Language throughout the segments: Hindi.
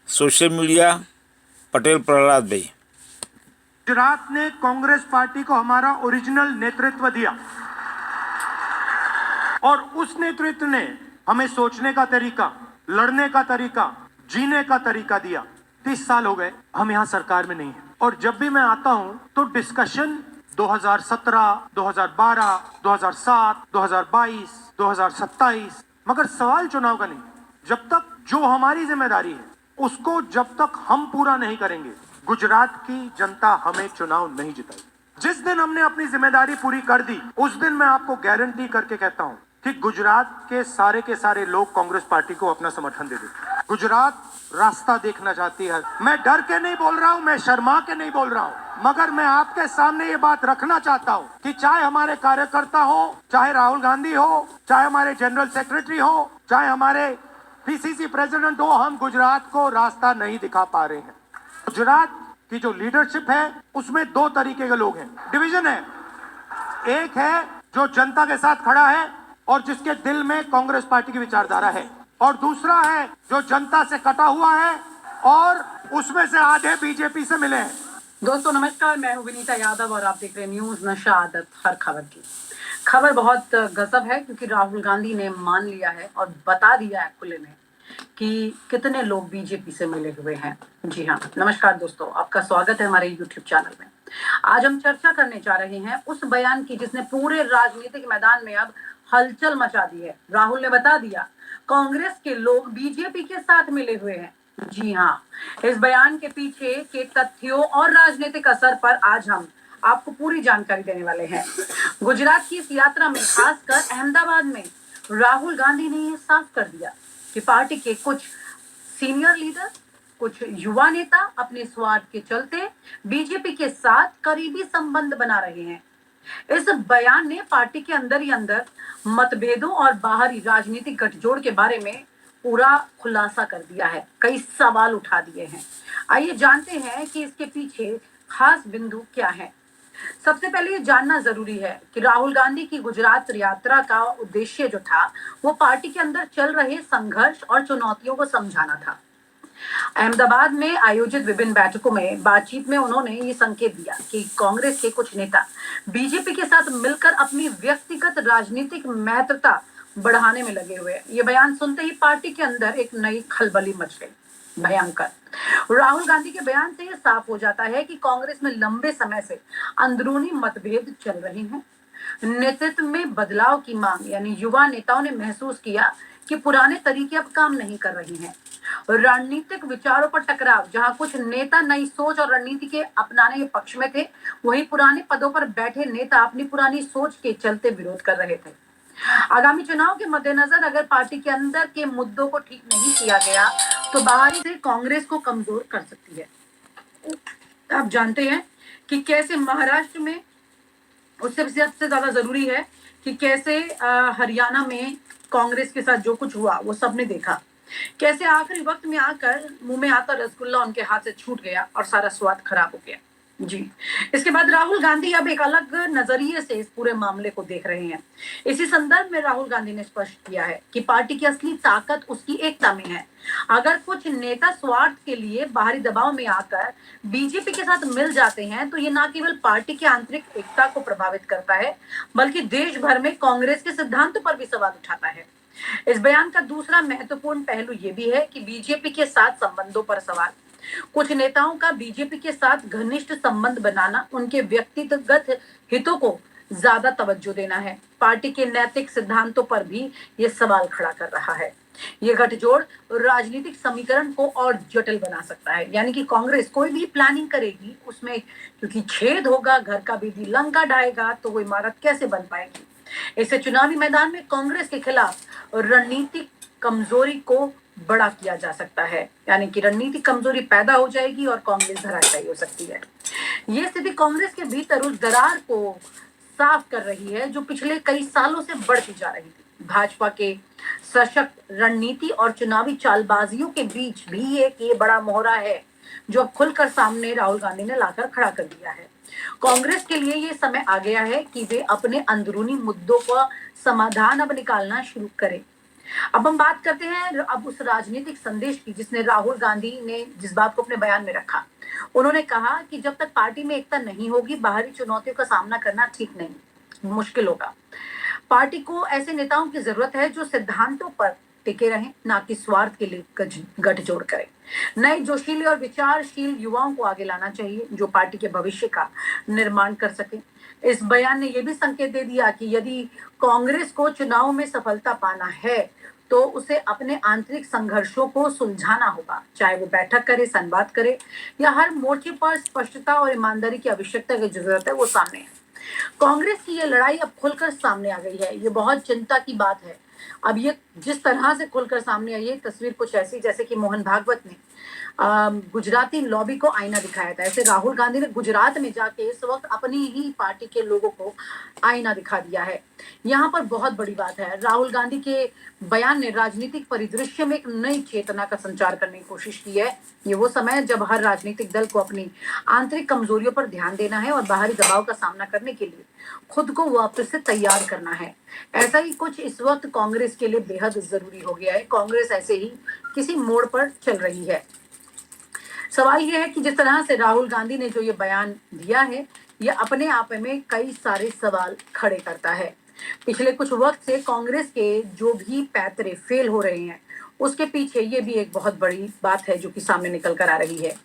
सोशल मीडिया पटेल प्रहलाद भाई। गुजरात ने कांग्रेस पार्टी को हमारा ओरिजिनल नेतृत्व दिया और उस नेतृत्व ने हमें सोचने का तरीका, लड़ने का तरीका, जीने का तरीका दिया। 30 साल हो गए, हम यहाँ सरकार में नहीं है और जब भी मैं आता हूँ तो डिस्कशन 2017, 2012, 2007, 2022, 2027, मगर सवाल चुनाव का नहीं। जब तक जो हमारी जिम्मेदारी है उसको जब तक हम पूरा नहीं करेंगे, गुजरात की जनता हमें चुनाव नहीं जिताएगी। जिस दिन हमने अपनी जिम्मेदारी पूरी कर दी, उस दिन मैं आपको गारंटी करके कहता हूं कि गुजरात के सारे लोग कांग्रेस पार्टी को अपना समर्थन दे देंगे। गुजरात रास्ता देखना चाहती है। मैं डर के नहीं बोल रहा हूं, मैं शर्मा के नहीं बोल रहा हूं, मगर मैं आपके सामने ये बात रखना चाहता हूं कि चाहे हमारे कार्यकर्ता हो, चाहे राहुल गांधी हो, चाहे हमारे जनरल सेक्रेटरी हो, चाहे हमारे पीसीसी प्रेसिडेंट हो, हम गुजरात को रास्ता नहीं दिखा पा रहे हैं। गुजरात की जो लीडरशिप है उसमें दो तरीके के लोग हैं, डिवीजन है। एक है जो जनता के साथ खड़ा है और जिसके दिल में कांग्रेस पार्टी की विचारधारा है, और दूसरा है जो जनता से कटा हुआ है और उसमें से आधे बीजेपी से मिले हैं। दोस्तों नमस्कार, मैं हूं विनीता यादव और आप देख रहे हैं न्यूज नशा आदत हर खबर की। खबर बहुत गजब है क्योंकि राहुल गांधी ने मान लिया है और बता दिया है खुले में कि कितने लोग बीजेपी से मिले हुए हैं। जी हाँ, नमस्कार दोस्तों, आपका स्वागत है हमारे यूट्यूब चैनल में। आज हम चर्चा करने जा रहे हैं उस बयान की जिसने पूरे राजनीतिक मैदान में अब हलचल मचा दी है। राहुल ने बता दिया कांग्रेस के लोग बीजेपी के साथ मिले हुए हैं। जी हाँ, इस बयान के पीछे के तथ्यों और राजनीतिक असर पर आज हम आपको पूरी जानकारी देने वाले हैं। गुजरात की इस यात्रा में खासकर अहमदाबाद में राहुल गांधी ने यह साफ कर दिया कि पार्टी के कुछ सीनियर लीडर, कुछ युवा नेता अपने स्वार्थ के चलते बीजेपी के साथ करीबी संबंध बना रहे हैं। इस बयान ने पार्टी के अंदर ही अंदर मतभेदों और बाहरी राजनीतिक गठजोड़ के बारे में पूरा खुलासा कर दिया है, कई सवाल उठा दिए हैं। आइए जानते हैं कि इसके पीछे खास बिंदु क्या है। सबसे पहले ये जानना जरूरी है कि राहुल गांधी की गुजरात यात्रा का उद्देश्य जो था वो पार्टी के अंदर चल रहे संघर्ष और चुनौतियों को समझाना था। अहमदाबाद में आयोजित विभिन्न बैठकों में बातचीत में उन्होंने ये संकेत दिया कि कांग्रेस के कुछ नेता बीजेपी के साथ मिलकर अपनी व्यक्तिगत राजनीतिक महत्वता बढ़ाने में लगे हुए हैं। ये बयान सुनते ही पार्टी के अंदर एक नई खलबली मच गई, भयंकर। राहुल गांधी के बयान से यह साफ हो जाता है कि कांग्रेस में लंबे समय से अंदरूनी मतभेद चल रहे हैं। नेतृत्व में बदलाव की मांग, यानी युवा नेताओं ने महसूस किया कि पुराने तरीके अब काम नहीं कर रहे हैं। रणनीतिक विचारों पर टकराव, जहां कुछ नेता नई सोच और रणनीति के अपनाने के पक्ष में थे, वहीं पुराने पदों पर बैठे नेता अपनी पुरानी सोच के चलते विरोध कर रहे थे। आगामी चुनाव के मद्देनजर अगर पार्टी के अंदर के मुद्दों को ठीक नहीं किया गया तो बाहरी से कांग्रेस को कमजोर कर सकती है। आप जानते हैं कि कैसे महाराष्ट्र में, उससे सबसे ज्यादा जरूरी है कि कैसे हरियाणा में कांग्रेस के साथ जो कुछ हुआ वो सबने देखा। कैसे आखिरी वक्त में आकर मुंह में आता रसगुल्ला उनके हाथ से छूट गया और सारा स्वाद खराब हो गया। जी, इसके बाद राहुल गांधी अब एक अलग नजरिए से इस पूरे मामले को देख रहे हैं। इसी संदर्भ में राहुल गांधी ने स्पष्ट किया है कि पार्टी की असली ताकत उसकी एकता में है। अगर कुछ नेता स्वार्थ के लिए बाहरी दबाव में आकर बीजेपी के साथ मिल जाते हैं तो ये न केवल पार्टी की आंतरिक एकता को प्रभावित करता है बल्कि देश भर में कांग्रेस के सिद्धांतों पर भी सवाल उठाता है। इस बयान का दूसरा महत्वपूर्ण पहलू ये भी है कि बीजेपी के साथ संबंधों पर सवाल। कुछ नेताओं का बीजेपी के साथ घनिष्ठ संबंध बनाना उनके व्यक्तिगत हितों को ज्यादा तवज्जो देना है। पार्टी के नैतिक सिद्धांतों पर भी ये सवाल खड़ा कर रहा है। ये गठजोड़ राजनीतिक समीकरण को और जटिल बना सकता है। यानी कि कांग्रेस कोई भी प्लानिंग करेगी उसमें क्योंकि छेद होगा, घर का भी लंका ढाएगा तो वो इमारत कैसे बन पाएगी। इससे चुनावी मैदान में कांग्रेस के खिलाफ रणनीतिक कमजोरी को बड़ा किया जा सकता है, यानी कि रणनीतिक कमजोरी पैदा हो जाएगी और कांग्रेस धराशायी हो सकती है। ये स्थिति कांग्रेस के भीतर उस दरार को साफ कर रही है जो पिछले कई सालों से बढ़ती जा रही थी। भाजपा के सशक्त रणनीति और चुनावी चालबाजियों के बीच भी एक ये बड़ा मोहरा है जो अब खुलकर सामने राहुल गांधी ने लाकर खड़ा कर दिया है। कांग्रेस के लिए ये समय आ गया है कि वे अपने अंदरूनी मुद्दों का समाधान अब निकालना शुरू करें। अब हम बात करते हैं अब उस राजनीतिक संदेश की जिसने राहुल गांधी ने जिस बात को अपने बयान में रखा। उन्होंने कहा कि जब तक पार्टी में एकता नहीं होगी, बाहरी चुनौतियों का सामना करना ठीक नहीं, मुश्किल होगा। पार्टी को ऐसे नेताओं की जरूरत है जो सिद्धांतों पर टिके रहें, ना कि स्वार्थ के लिए गठजोड़ करें। नए जोशीले और विचारशील युवाओं को आगे लाना चाहिए जो पार्टी के भविष्य का निर्माण कर सके। इस बयान ने यह भी संकेत दे दिया कि यदि कांग्रेस को चुनाव में सफलता पाना है तो उसे अपने आंतरिक संघर्षों को सुलझाना होगा, चाहे वो बैठक करे, संवाद करे या हर मोर्चे पर स्पष्टता और ईमानदारी की आवश्यकता की जरूरत है वो सामने है। कांग्रेस की ये लड़ाई अब खुलकर सामने आ गई है, ये बहुत चिंता की बात है। अब ये जिस तरह से खुलकर सामने आई है तस्वीर कुछ ऐसी जैसे कि मोहन भागवत ने गुजराती लॉबी को आईना दिखाया था, ऐसे राहुल गांधी ने गुजरात में जाके इस वक्त अपनी ही पार्टी के लोगों को आईना दिखा दिया है। यहाँ पर बहुत बड़ी बात है, राहुल गांधी के बयान ने राजनीतिक परिदृश्य में एक नई चेतना का संचार करने की कोशिश की है। ये वो समय है जब हर राजनीतिक दल को अपनी आंतरिक कमजोरियों पर ध्यान देना है और बाहरी दबाव का सामना करने के लिए खुद को वापस से तैयार करना है। ऐसा ही कुछ इस वक्त कांग्रेस के लिए बेहद जरूरी हो गया है। कांग्रेस ऐसे ही किसी मोड़ पर चल रही है। सवाल यह है कि जिस तरह से राहुल गांधी ने जो ये बयान दिया है, ये अपने आप में कई सारे सवाल खड़े करता है। पिछले कुछ वक्त से कांग्रेस के जो भी पैतरे फेल हो रहे हैं, उसके पीछे ये भी एक बहुत बड़ी बात है जो कि सामने निकल कर आ रही है।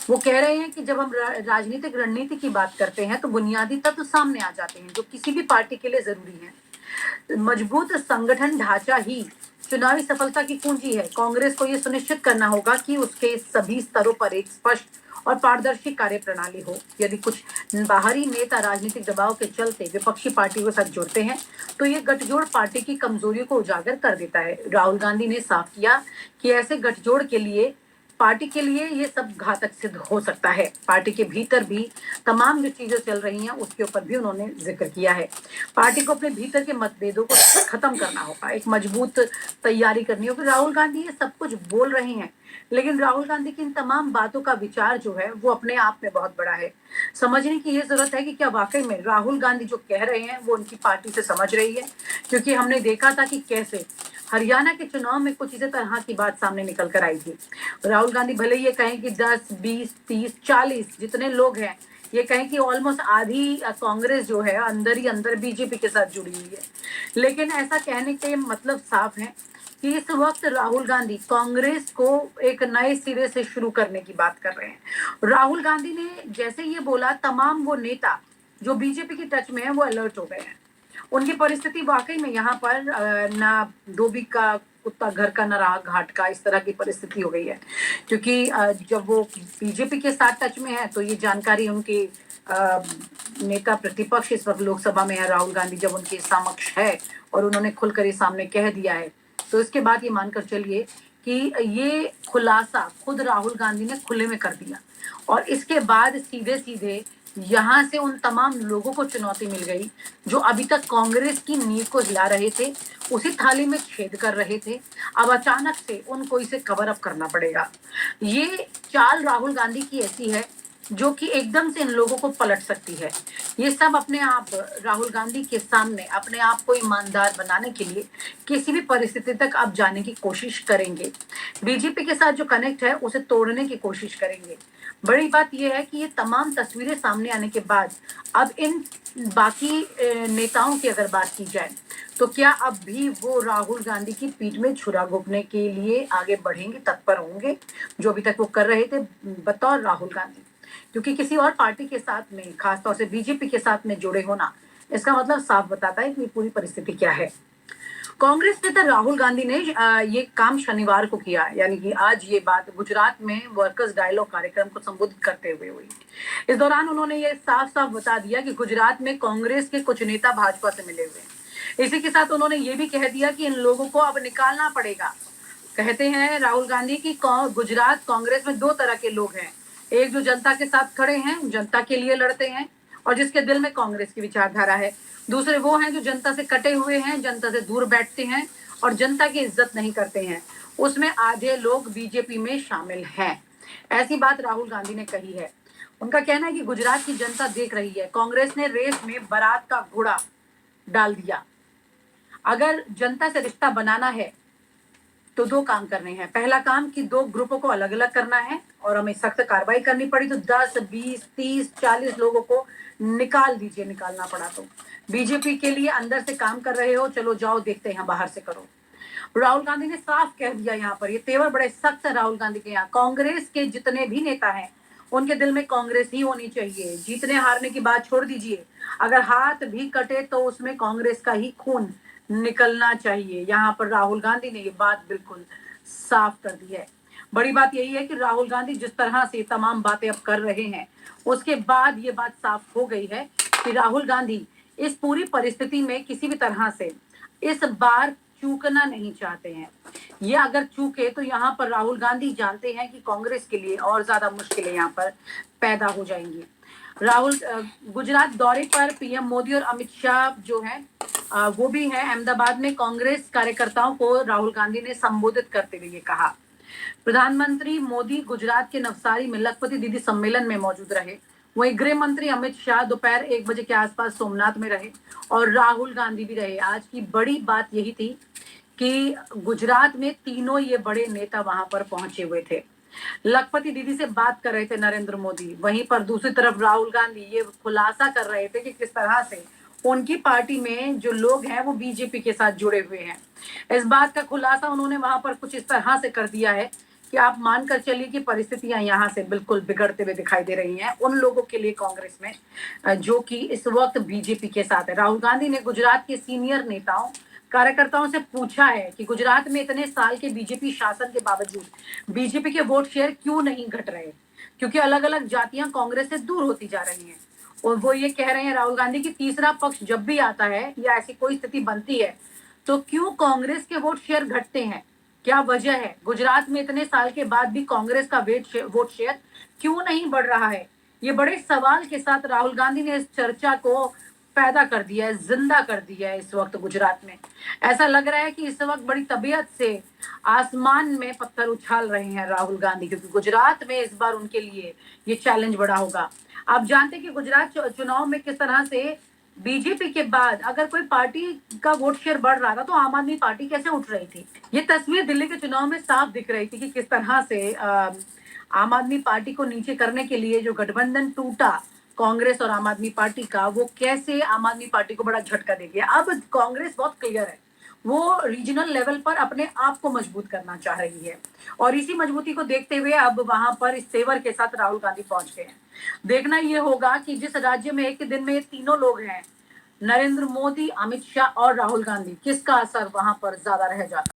वो कह रहे हैं कि जब हम राजनीतिक रणनीति की बात करते हैं तो बुनियादी तत्व सामने आ जाते हैं जो किसी भी पार्टी के लिए जरूरी है। मजबूत संगठन ढांचा ही चुनावी सफलता की कुंजी है। कांग्रेस को यह सुनिश्चित करना होगा कि उसके सभी स्तरों पर एक स्पष्ट और पारदर्शी कार्य प्रणाली हो। यदि कुछ बाहरी नेता राजनीतिक दबाव के चलते विपक्षी पार्टी के साथ जुड़ते हैं तो ये गठजोड़ पार्टी की कमजोरियों को उजागर कर देता है। राहुल गांधी ने साफ किया कि ऐसे गठजोड़ के लिए पार्टी के लिए ये सब घातक सिद्ध हो सकता है। पार्टी के भीतर भी तमाम जो चीजें चल रही हैं उसके ऊपर भी उन्होंने जिक्र किया है। पार्टी को अपने भीतर के मतभेदों को खत्म करना होगा, एक मजबूत तैयारी करनी होगी। राहुल गांधी ये सब कुछ बोल रहे हैं, लेकिन राहुल गांधी की इन तमाम बातों का विचार जो है वो अपने आप में बहुत बड़ा है। समझने की ये जरूरत है कि क्या वाकई में राहुल गांधी जो कह रहे हैं वो उनकी पार्टी से समझ रही है, क्योंकि हमने देखा था कि कैसे हरियाणा के चुनाव में कुछ इसी तरह की बात सामने निकल कर आई थी। राहुल गांधी भले ये कहें कि 10, 20, 30, 40 जितने लोग हैं, ये कहें कि ऑलमोस्ट आधी कांग्रेस जो है अंदर ही अंदर बीजेपी के साथ जुड़ी हुई है, लेकिन ऐसा कहने के मतलब साफ है कि इस वक्त राहुल गांधी कांग्रेस को एक नए सिरे से शुरू करने की बात कर रहे हैं। राहुल गांधी ने जैसे ये बोला, तमाम वो नेता जो बीजेपी की टच में है वो अलर्ट हो गए हैं। उनकी परिस्थिति वाकई में यहाँ पर ना धोबी का कुत्ता घर का न रहा घाट का, इस तरह की परिस्थिति हो गई है। क्योंकि जब वो बीजेपी के साथ टच में है तो ये जानकारी उनके नेता प्रतिपक्ष इस वक्त लोकसभा में है राहुल गांधी, जब उनके समक्ष है और उन्होंने खुलकर ये सामने कह दिया है, तो इसके बाद ये मानकर चलिए कि ये खुलासा खुद राहुल गांधी ने खुले में कर दिया। और इसके बाद सीधे सीधे यहाँ से उन तमाम लोगों को चुनौती मिल गई जो अभी तक कांग्रेस की नींव को हिला रहे थे, उसी थाली में छेद कर रहे थे। अब अचानक से उनको इसे कवर अप करना पड़ेगा। ये चाल राहुल गांधी की ऐसी है जो कि एकदम से इन लोगों को पलट सकती है। ये सब अपने आप राहुल गांधी के सामने अपने आप को ईमानदार बनाने के लिए किसी भी परिस्थिति तक अब जाने की कोशिश करेंगे। बीजेपी के साथ जो कनेक्ट है उसे तोड़ने की कोशिश करेंगे। बड़ी बात यह है कि ये तमाम तस्वीरें सामने आने के बाद अब इन बाकी नेताओं की अगर बात की जाए तो क्या अब भी वो राहुल गांधी की पीठ में छुरा घोंपने के लिए आगे बढ़ेंगे, तत्पर होंगे जो अभी तक वो कर रहे थे बतौर राहुल गांधी। क्योंकि किसी और पार्टी के साथ में, खासतौर से बीजेपी के साथ में जुड़े होना, इसका मतलब साफ बताता है कि पूरी परिस्थिति क्या है। कांग्रेस नेता राहुल गांधी ने ये काम शनिवार को किया, यानी कि आज ये बात गुजरात में वर्कर्स डायलॉग कार्यक्रम को संबोधित करते हुए हुई। इस दौरान उन्होंने ये साफ साफ बता दिया कि गुजरात में कांग्रेस के कुछ नेता भाजपा से मिले हुए हैं। इसी के साथ उन्होंने ये भी कह दिया कि इन लोगों को अब निकालना पड़ेगा। कहते हैं राहुल गांधी की गुजरात कांग्रेस में दो तरह के लोग हैं, एक जो जनता के साथ खड़े हैं, जनता के लिए लड़ते हैं और जिसके दिल में कांग्रेस की विचारधारा है। दूसरे वो हैं जो जनता से कटे हुए हैं, जनता से दूर बैठते हैं और जनता की इज्जत नहीं करते हैं। उसमें आधे लोग बीजेपी में शामिल हैं। ऐसी बात राहुल गांधी ने कही है। उनका कहना है कि गुजरात की जनता देख रही है, कांग्रेस ने रेस में बारात का घोड़ा डाल दिया। अगर जनता से रिश्ता बनाना है तो दो काम करने हैं। पहला काम कि दो ग्रुपों को अलग अलग करना है और हमें सख्त कार्रवाई करनी पड़ी तो 10, 20, 30, 40 लोगों को निकाल दीजिए, निकालना पड़ा तो। बीजेपी के लिए अंदर से काम कर रहे हो, चलो जाओ देखते हैं बाहर से करो। राहुल गांधी ने साफ कह दिया यहाँ पर, ये तेवर बड़े सख्त है राहुल गांधी के यहाँ। कांग्रेस के जितने भी नेता हैं उनके दिल में कांग्रेस ही होनी चाहिए। जीतने हारने की बात छोड़ दीजिए, अगर हाथ भी कटे तो उसमें कांग्रेस का ही खून निकलना चाहिए। यहाँ पर राहुल गांधी ने ये बात बिल्कुल साफ कर दी है। बड़ी बात यही है कि राहुल गांधी जिस तरह से तमाम बातें अब कर रहे हैं उसके बाद ये बात साफ हो गई है कि राहुल गांधी इस पूरी परिस्थिति में किसी भी तरह से इस बार चूकना नहीं चाहते हैं। ये अगर चूके तो यहाँ पर राहुल गांधी जानते हैं कि कांग्रेस के लिए और ज्यादा मुश्किलें यहाँ पर पैदा हो जाएंगी। राहुल गुजरात दौरे पर पीएम मोदी और अमित शाह जो है वो भी है अहमदाबाद में। कांग्रेस कार्यकर्ताओं को राहुल गांधी ने संबोधित करते हुए कहा। प्रधानमंत्री मोदी गुजरात के नवसारी में लखपति दीदी सम्मेलन में मौजूद रहे। वहीं गृह मंत्री अमित शाह दोपहर 1 बजे के आसपास सोमनाथ में रहे और राहुल गांधी भी रहे। आज की बड़ी बात यही थी कि गुजरात में तीनों ये बड़े नेता वहां पर पहुंचे हुए थे। लखपति दीदी से बात कर रहे थे नरेंद्र मोदी, वहीं पर दूसरी तरफ राहुल गांधी ये खुलासा कर रहे थे कि किस तरह से उनकी पार्टी में जो लोग हैं वो बीजेपी के साथ जुड़े हुए हैं। इस बात का खुलासा उन्होंने वहां पर कुछ इस तरह से कर दिया है कि आप मानकर चलिए कि परिस्थितियां यहाँ से बिल्कुल बिगड़ते हुए दिखाई दे रही हैं उन लोगों के लिए कांग्रेस में जो कि इस वक्त बीजेपी के साथ है। राहुल गांधी ने गुजरात के सीनियर नेताओं कार्यकर्ताओं से पूछा है कि गुजरात में इतने साल के बीजेपी शासन के बावजूद बीजेपी के वोट शेयर क्यों नहीं घट रहे, क्योंकि अलग अलग जातियां कांग्रेस से दूर होती जा रही हैं। और वो ये कह रहे हैं राहुल गांधी की तीसरा पक्ष जब भी आता है या ऐसी कोई स्थिति बनती है तो क्यों कांग्रेस के वोट शेयर घटते हैं, क्या वजह है? गुजरात में इतने साल के बाद भी कांग्रेस का वोट शेयर क्यों नहीं बढ़ रहा है? ये बड़े सवाल के साथ राहुल गांधी ने इस चर्चा को पैदा कर दिया है, जिंदा कर दिया है। इस वक्त गुजरात में ऐसा लग रहा है कि इस वक्त बड़ी तबीयत से आसमान में पत्थर उछाल रहे हैं राहुल गांधी, क्योंकि गुजरात में इस बार उनके लिए ये चैलेंज बड़ा होगा। आप जानते हैं कि गुजरात चुनाव में किस तरह से बीजेपी के बाद अगर कोई पार्टी का वोट शेयर बढ़ रहा था तो आम आदमी पार्टी कैसे उठ रही थी। ये तस्वीर दिल्ली के चुनाव में साफ दिख रही थी कि किस तरह से आम आदमी पार्टी को नीचे करने के लिए जो गठबंधन टूटा कांग्रेस और आम आदमी पार्टी का, वो कैसे आम आदमी पार्टी को बड़ा झटका दे गया। अब कांग्रेस बहुत क्लियर है, वो रीजनल लेवल पर अपने आप को मजबूत करना चाह रही है और इसी मजबूती को देखते हुए अब वहां पर इस तेवर के साथ राहुल गांधी पहुंच गए हैं। देखना ये होगा कि जिस राज्य में एक दिन में ये तीनों लोग हैं, नरेंद्र मोदी, अमित शाह और राहुल गांधी, किसका असर वहां पर ज्यादा रह जाता है।